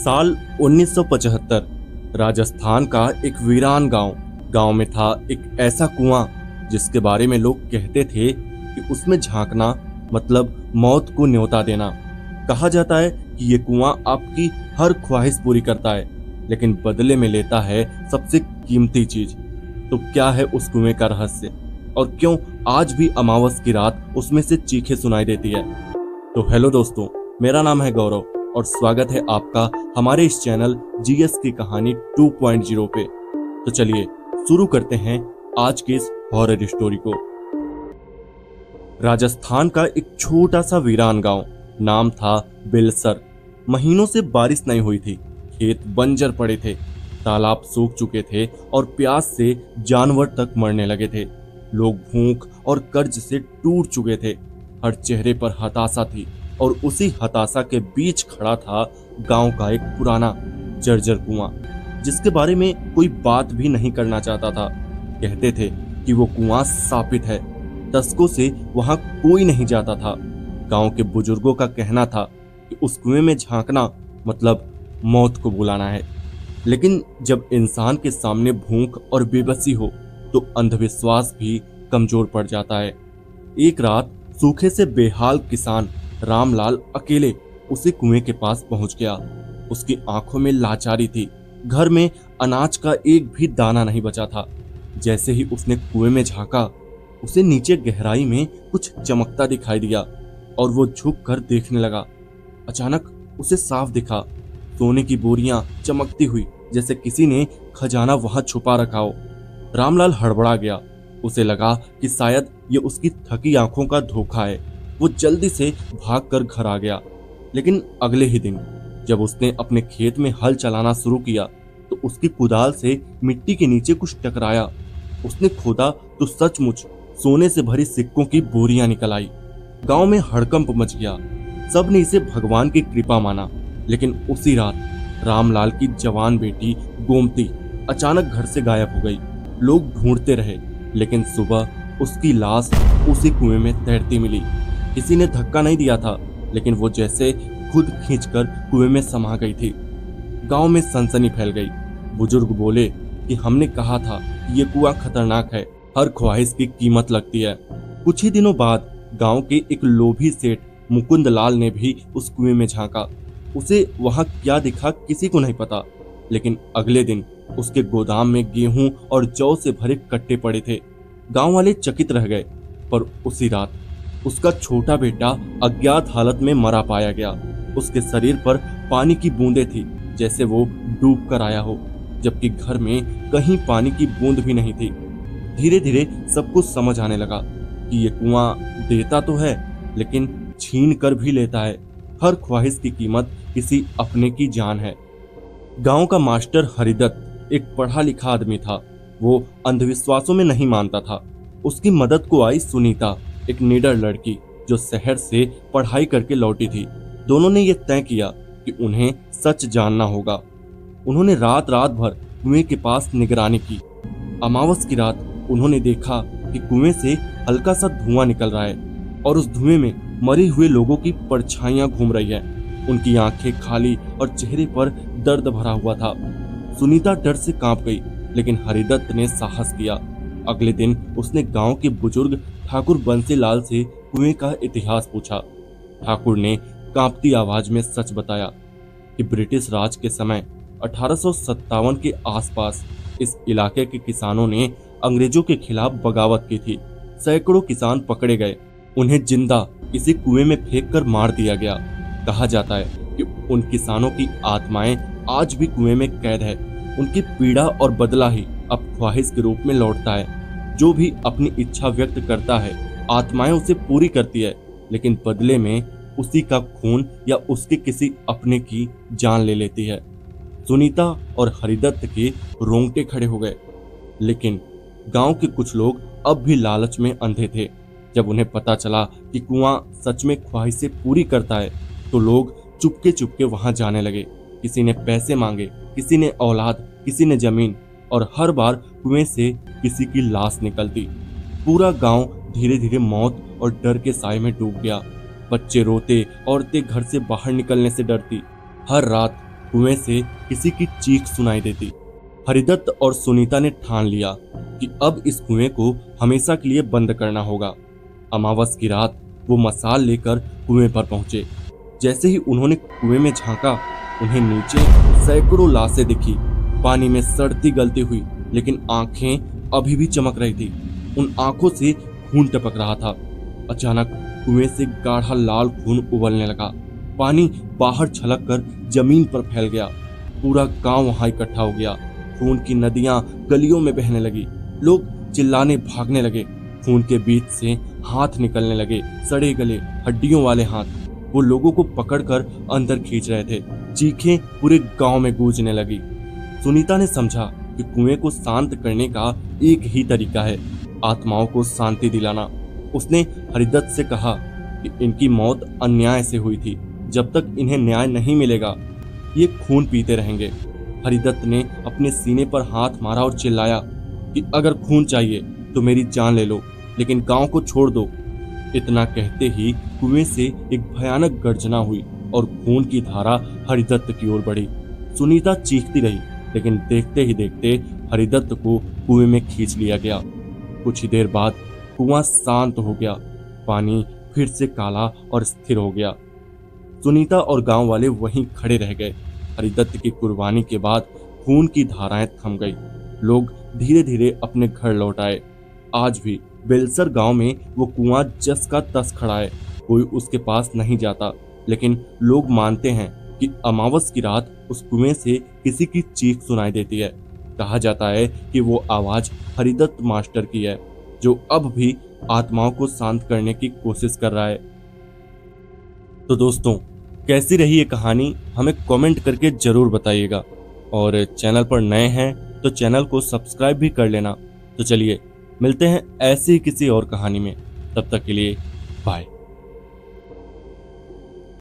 साल 1975 राजस्थान का एक वीरान गांव में था एक ऐसा कुआं जिसके बारे में लोग कहते थे कि उसमें झांकना मतलब मौत को न्योता देना। कहा जाता है कि ये कुआं आपकी हर ख्वाहिश पूरी करता है लेकिन बदले में लेता है सबसे कीमती चीज। तो क्या है उस कुएं का रहस्य और क्यों आज भी अमावस की रात उसमें से चीखें सुनाई देती है? तो हेलो दोस्तों, मेरा नाम है गौरव और स्वागत है आपका हमारे इस चैनल जीएस की कहानी 2.0 पे। तो चलिए शुरू करते हैं आज के इस हॉरर स्टोरी को। राजस्थान का एक छोटा सा वीरान गांव, नाम था बेलसर। महीनों से बारिश नहीं हुई थी, खेत बंजर पड़े थे, तालाब सूख चुके थे और प्यास से जानवर तक मरने लगे थे। लोग भूख और कर्ज से टूट चुके थे। हर चेहरे पर हताशा थी और उसी हताशा के बीच खड़ा था गांव का एक पुराना जर्जर कुआं, जिसके बारे में कोई बात भी नहीं करना चाहता था। कहते थे कि वो कुआं शापित है, दशकों से वहां कोई नहीं जाता था। गांव के बुजुर्गों का कहना था कि उस कुएं में झांकना मतलब मौत को बुलाना है। लेकिन जब इंसान के सामने भूख और बेबसी हो तो अंधविश्वास भी कमजोर पड़ जाता है। एक रात सूखे से बेहाल किसान रामलाल अकेले उसी कुएं के पास पहुंच गया। उसकी आंखों में लाचारी थी। घर में अनाज का एक भी दाना नहीं बचा था। जैसे ही उसने कुएं में झांका, उसे नीचे गहराई में कुछ चमकता दिखाई दिया और वो झुक कर देखने लगा। अचानक उसे साफ दिखा, सोने की बोरियां चमकती हुई, जैसे किसी ने खजाना वहां छुपा रखा हो। रामलाल हड़बड़ा गया। उसे लगा कि शायद ये उसकी थकी आंखों का धोखा है। वो जल्दी से भागकर घर आ गया। लेकिन अगले ही दिन जब उसने अपने खेत में हल चलाना शुरू किया तो उसकी कुदाल से मिट्टी के नीचे कुछ टकराया। उसने खोदा तो सचमुच सोने से भरी सिक्कों की बोरियां निकल आई। गांव में हड़कंप मच गया। सबने इसे भगवान की कृपा माना। लेकिन उसी रात रामलाल की जवान बेटी गोमती अचानक घर से गायब हो गई। लोग ढूंढते रहे लेकिन सुबह उसकी लाश उसी कुएं में तैरती मिली। किसी ने धक्का नहीं दिया था लेकिन वो जैसे खुद खींचकर कुएं में समा गई थी। गांव में सनसनी फैल गई। बुजुर्ग बोले कि हमने कहा था कि ये कुआं खतरनाक है, हर ख्वाहिश की कीमत लगती है। कुछ ही दिनों बाद गांव के एक लोभी सेठ मुकुंद लाल ने भी उस कुएं में झांका। उसे वहां क्या दिखा किसी को नहीं पता, लेकिन अगले दिन उसके गोदाम में गेहूं और जौ से भरे कट्टे पड़े थे। गांव वाले चकित रह गए। पर उसी रात उसका छोटा बेटा अज्ञात हालत में मरा पाया गया। उसके शरीर पर पानी की बूंदें थी, जैसे वो डूब कर आया हो, जबकि घर में कहीं पानी की बूंद भी नहीं थी। धीरे धीरे सब कुछ समझ आने लगा कि ये कुआं देता तो है लेकिन छीन कर भी लेता है। हर ख्वाहिश की कीमत किसी अपने की जान है। गांव का मास्टर हरिदत्त एक पढ़ा लिखा आदमी था। वो अंधविश्वासों में नहीं मानता था। उसकी मदद को आई सुनीता, एक निडर लड़की जो शहर से पढ़ाई करके लौटी थी। दोनों ने यह तय किया कि उन्हें सच जानना होगा। उन्होंने रात भर कुएं के पास निगरानी की। अमावस की रात उन्होंने देखा कि कुएं से हल्का सा धुआं निकल रहा है और उस धुएं में मरे हुए लोगों की परछाइयां घूम रही है। उनकी आंखें खाली और चेहरे पर दर्द भरा हुआ था। सुनीता डर से कांप गई, लेकिन हरिदत्त ने साहस किया। अगले दिन उसने गांव के बुजुर्ग ठाकुर बंसीलाल से कुएं का इतिहास पूछा। ठाकुर ने कांपती आवाज में सच बताया कि ब्रिटिश राज के समय 1857 के आसपास इस इलाके के किसानों ने अंग्रेजों के खिलाफ बगावत की थी। सैकड़ों किसान पकड़े गए। उन्हें जिंदा इसी कुएं में फेंक कर मार दिया गया। कहा जाता है कि उन किसानों की आत्माएं आज भी कुएं में कैद है। उनकी पीड़ा और बदला ही अब ख्वाहिश के रूप में लौटता है। जो भी अपनी इच्छा व्यक्त करता है, आत्माएं उसे पूरी करती है, लेकिन बदले में उसी का खून या उसके किसी अपने की जान ले लेती है। सुनीता और हरिदत्त के रोंगटे खड़े हो गए। लेकिन गांव के कुछ लोग अब भी लालच में अंधे थे। जब उन्हें पता चला कि कुआं सच में ख्वाहिशें पूरी करता है तो लोग चुपके चुपके वहां जाने लगे। किसी ने पैसे मांगे, किसी ने औलाद, किसी ने जमीन, और हर बार कुएं से किसी की लाश निकलती। पूरा गांव धीरे धीरे मौत और डर के साए में डूब गया। बच्चे रोते, औरतें घर से बाहर निकलने से डरती। हर रात कुएं से किसी की चीख सुनाई देती। हरिदत्त और सुनीता ने ठान लिया कि अब इस कुएं को हमेशा के लिए बंद करना होगा। अमावस की रात वो मसाल लेकर कुएं पर पहुंचे। जैसे ही उन्होंने कुएं में झांका, उन्हें नीचे सैकड़ों लाशें दिखी, पानी में सड़ती गलती हुई, लेकिन आंखें अभी भी चमक रही थी। उन आंखों से खून टपक रहा था। अचानक कुएं से गाढ़ा लाल खून उबलने लगा। पानी बाहर छलक कर जमीन पर फैल गया। पूरा गांव वहां इकट्ठा हो गया। खून की नदियां गलियों में बहने लगी। लोग चिल्लाने भागने लगे। खून के बीच से हाथ निकलने लगे, सड़े गले, हड्डियों वाले हाथ। वो लोगों को पकड़कर अंदर खींच रहे थे। चीखें पूरे गांव में गूंजने लगी। सुनीता ने समझा कि कुएं को शांत करने का एक ही तरीका है, आत्माओं को शांति दिलाना। उसने हरिदत्त से कहा कि इनकी मौत अन्याय से हुई थी। जब तक इन्हें न्याय नहीं मिलेगा, ये खून पीते रहेंगे। हरिदत्त ने अपने सीने पर हाथ मारा और चिल्लाया कि अगर खून चाहिए तो मेरी जान ले लो, लेकिन गांव को छोड़ दो। इतना कहते ही कुएं से एक भयानक गर्जना हुई और खून की धारा हरिदत्त की ओर बढ़ी। सुनीता चीखती रही, लेकिन देखते ही देखते हरिदत्त को कुएं में खींच लिया गया। कुछ ही देर बाद कुआं शांत हो गया। पानी फिर से काला और स्थिर हो गया। सुनीता और गांव वाले वहीं खड़े रह गए। हरिदत्त की कुर्बानी के बाद खून की धाराएं थम गई। लोग धीरे धीरे अपने घर लौट आए। आज भी बेलसर गांव में वो कुआं जस का तस खड़ा है। कोई उसके पास नहीं जाता, लेकिन लोग मानते हैं कि अमावस की रात उस कुएं से किसी की चीख सुनाई देती है। कहा जाता है कि वो आवाज हरिदत्त मास्टर की है, जो अब भी आत्माओं को शांत करने की कोशिश कर रहा है। तो दोस्तों, कैसी रही ये कहानी हमें कमेंट करके जरूर बताइएगा, और चैनल पर नए हैं तो चैनल को सब्सक्राइब भी कर लेना। तो चलिए मिलते हैं ऐसी किसी और कहानी में। तब तक के लिए बाय।